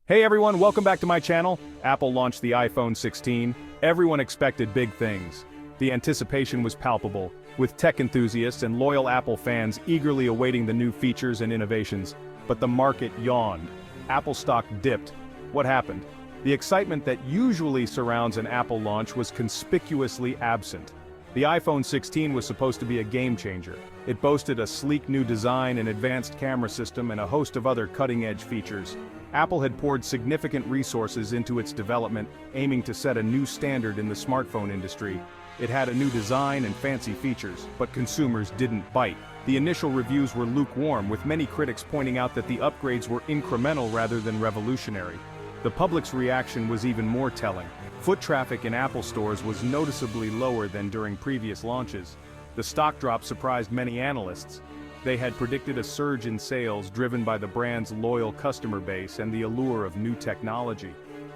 Hey everyone, welcome back to my channel. Apple launched the iPhone 16. Everyone expected big things. The anticipation was palpable, with tech enthusiasts and loyal Apple fans eagerly awaiting the new features and innovations. But the market yawned. Apple stock dipped. What happened? The excitement that usually surrounds an Apple launch was conspicuously absent. The iPhone 16 was supposed to be a game changer. It boasted a sleek new design, an advanced camera system, and a host of other cutting-edge features. Apple had poured significant resources into its development, aiming to set a new standard in the smartphone industry. It had a new design and fancy features, but consumers didn't bite. The initial reviews were lukewarm, with many critics pointing out that the upgrades were incremental rather than revolutionary. The public's reaction was even more telling. Foot traffic in Apple stores was noticeably lower than during previous launches. The stock drop surprised many analysts. They had predicted a surge in sales driven by the brand's loyal customer base and the allure of new technology.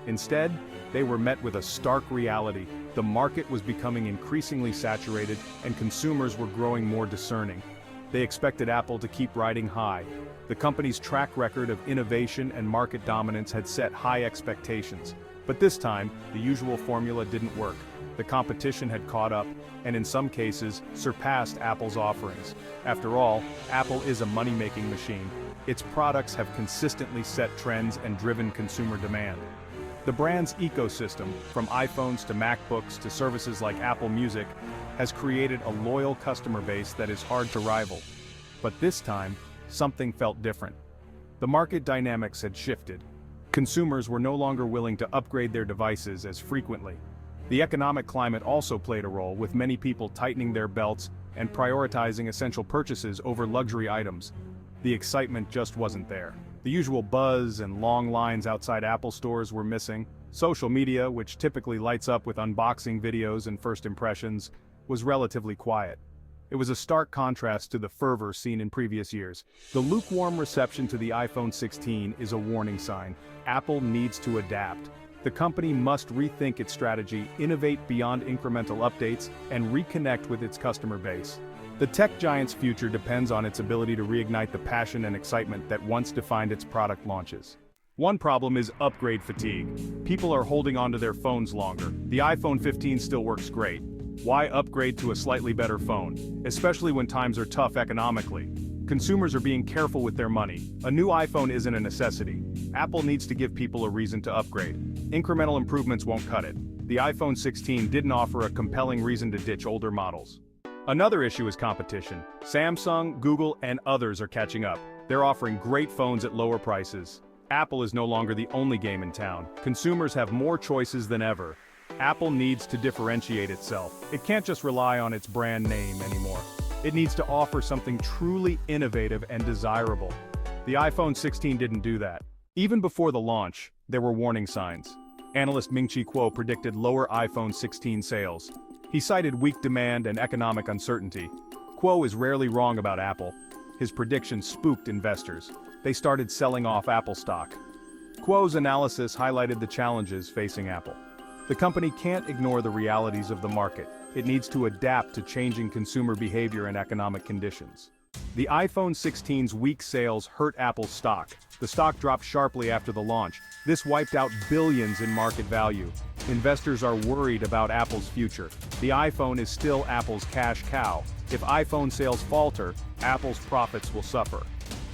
Instead, they were met with a stark reality. The market was becoming increasingly saturated, and consumers were growing more discerning. They expected Apple to keep riding high. The company's track record of innovation and market dominance had set high expectations. But this time, the usual formula didn't work. The competition had caught up, and in some cases, surpassed Apple's offerings. After all, Apple is a money-making machine. Its products have consistently set trends and driven consumer demand. The brand's ecosystem, from iPhones to MacBooks to services like Apple Music, has created a loyal customer base that is hard to rival. But this time, something felt different. The market dynamics had shifted. Consumers were no longer willing to upgrade their devices as frequently. The economic climate also played a role, with many people tightening their belts and prioritizing essential purchases over luxury items. The excitement just wasn't there. The usual buzz and long lines outside Apple stores were missing. Social media, which typically lights up with unboxing videos and first impressions, was relatively quiet. It was a stark contrast to the fervor seen in previous years. The lukewarm reception to the iPhone 16 is a warning sign. Apple needs to adapt. The company must rethink its strategy, innovate beyond incremental updates, and reconnect with its customer base. The tech giant's future depends on its ability to reignite the passion and excitement that once defined its product launches. One problem is upgrade fatigue. People are holding onto their phones longer. The iPhone 15 still works great. Why upgrade to a slightly better phone, especially when times are tough economically? Consumers are being careful with their money. A new iPhone isn't a necessity. Apple needs to give people a reason to upgrade. Incremental improvements won't cut it. The iPhone 16 didn't offer a compelling reason to ditch older models. Another issue is competition. Samsung, Google, and others are catching up. They're offering great phones at lower prices. Apple is no longer the only game in town. Consumers have more choices than ever. Apple needs to differentiate itself. It can't just rely on its brand name anymore. It needs to offer something truly innovative and desirable. The iPhone 16 didn't do that. Even before the launch, there were warning signs. Analyst Ming-Chi Kuo predicted lower iPhone 16 sales. He cited weak demand and economic uncertainty. Kuo is rarely wrong about Apple. His predictions spooked investors. They started selling off Apple stock. Kuo's analysis highlighted the challenges facing Apple. The company can't ignore the realities of the market. It needs to adapt to changing consumer behavior and economic conditions. The iPhone 16's weak sales hurt Apple's stock. The stock dropped sharply after the launch. This wiped out billions in market value. Investors are worried about Apple's future. The iPhone is still Apple's cash cow. If iPhone sales falter, Apple's profits will suffer.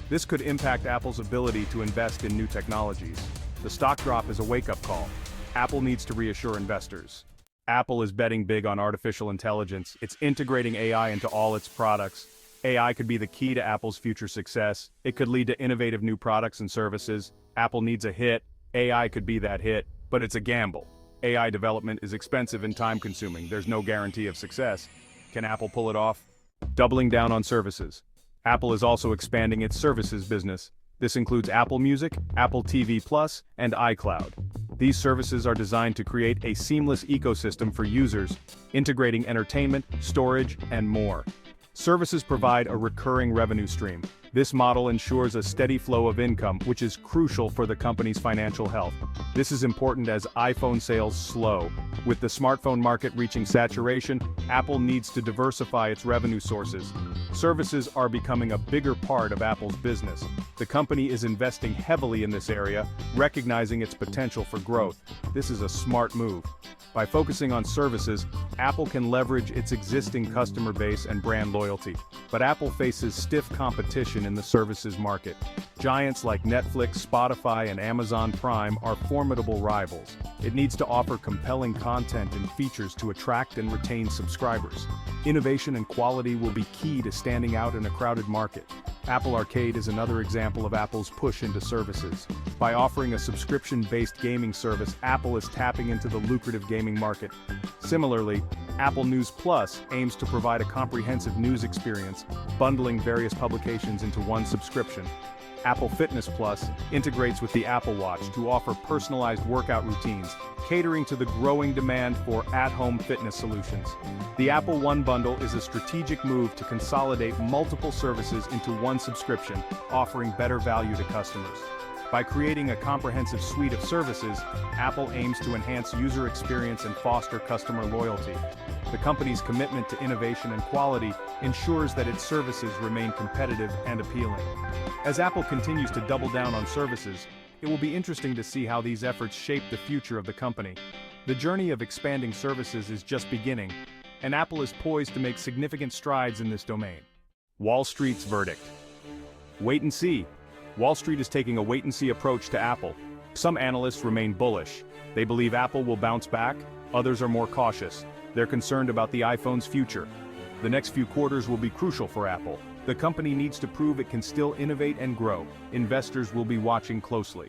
This could impact Apple's ability to invest in new technologies. The stock drop is a wake-up call. Apple needs to reassure investors. Apple is betting big on artificial intelligence. It's integrating AI into all its products. AI could be the key to Apple's future success. It could lead to innovative new products and services. Apple needs a hit. AI could be that hit, but it's a gamble. AI development is expensive and time-consuming. There's no guarantee of success. Can Apple pull it off? Doubling down on services. Apple is also expanding its services business. This includes Apple Music, Apple TV Plus, and iCloud. These services are designed to create a seamless ecosystem for users, integrating entertainment, storage, and more. Services provide a recurring revenue stream. This model ensures a steady flow of income, which is crucial for the company's financial health. This is important as iPhone sales slow. With the smartphone market reaching saturation, Apple needs to diversify its revenue sources. Services are becoming a bigger part of Apple's business. The company is investing heavily in this area, recognizing its potential for growth. This is a smart move. By focusing on services, Apple can leverage its existing customer base and brand loyalty. But Apple faces stiff competition in the services market. Giants like Netflix, Spotify, and Amazon Prime are formidable rivals. It needs to offer compelling content and features to attract and retain subscribers. Innovation and quality will be key to standing out in a crowded market. Apple Arcade is another example of Apple's push into services. By offering a subscription-based gaming service, Apple is tapping into the lucrative gaming market. Similarly, Apple News Plus aims to provide a comprehensive news experience, bundling various publications into one subscription. Apple Fitness Plus integrates with the Apple Watch to offer personalized workout routines, catering to the growing demand for at-home fitness solutions. The Apple One bundle is a strategic move to consolidate multiple services into one subscription, offering better value to customers. By creating a comprehensive suite of services, Apple aims to enhance user experience and foster customer loyalty. The company's commitment to innovation and quality ensures that its services remain competitive and appealing. As Apple continues to double down on services, it will be interesting to see how these efforts shape the future of the company. The journey of expanding services is just beginning, and Apple is poised to make significant strides in this domain. Wall Street's verdict. Wait and see. Wall Street is taking a wait-and-see approach to Apple. Some analysts remain bullish. They believe Apple will bounce back, others are more cautious. They're concerned about the iPhone's future. The next few quarters will be crucial for Apple. The company needs to prove it can still innovate and grow. Investors will be watching closely.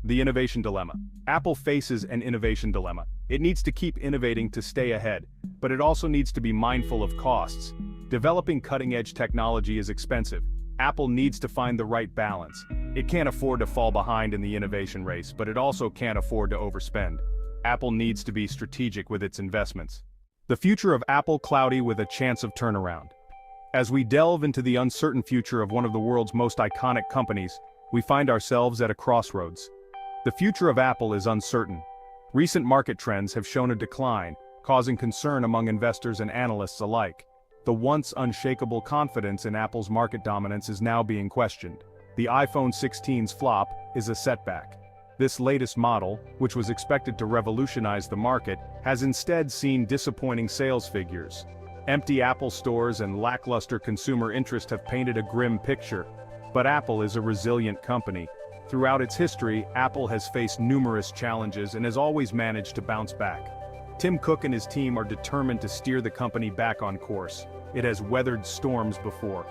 The innovation dilemma. Apple faces an innovation dilemma. It needs to keep innovating to stay ahead, but it also needs to be mindful of costs. Developing cutting-edge technology is expensive. Apple needs to find the right balance. It can't afford to fall behind in the innovation race, but it also can't afford to overspend. Apple needs to be strategic with its investments. The future of Apple cloudy with a chance of turnaround. As we delve into the uncertain future of one of the world's most iconic companies, we find ourselves at a crossroads. The future of Apple is uncertain. Recent market trends have shown a decline, causing concern among investors and analysts alike. The once unshakable confidence in Apple's market dominance is now being questioned. The iPhone 16's flop is a setback. This latest model, which was expected to revolutionize the market, has instead seen disappointing sales figures. Empty Apple stores and lackluster consumer interest have painted a grim picture. But Apple is a resilient company. Throughout its history, Apple has faced numerous challenges and has always managed to bounce back. Tim Cook and his team are determined to steer the company back on course. It has weathered storms before.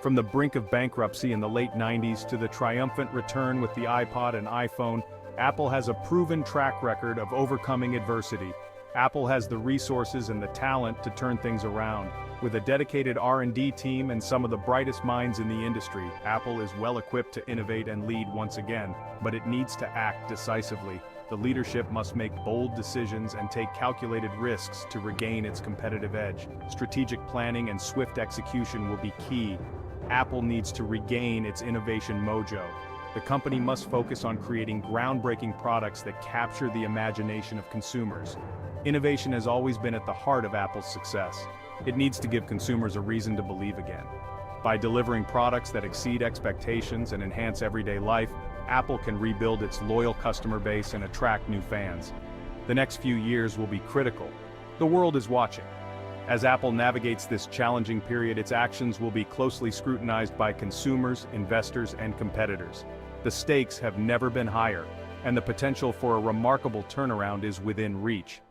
From the brink of bankruptcy in the late 90s to the triumphant return with the iPod and iPhone, Apple has a proven track record of overcoming adversity. Apple has the resources and the talent to turn things around. With a dedicated R&D team and some of the brightest minds in the industry, Apple is well equipped to innovate and lead once again, but it needs to act decisively. The leadership must make bold decisions and take calculated risks to regain its competitive edge. Strategic planning and swift execution will be key. Apple needs to regain its innovation mojo. The company must focus on creating groundbreaking products that capture the imagination of consumers. Innovation has always been at the heart of Apple's success. It needs to give consumers a reason to believe again. By delivering products that exceed expectations and enhance everyday life, Apple can rebuild its loyal customer base and attract new fans. The next few years will be critical. The world is watching. As Apple navigates this challenging period, its actions will be closely scrutinized by consumers, investors, and competitors. The stakes have never been higher, and the potential for a remarkable turnaround is within reach.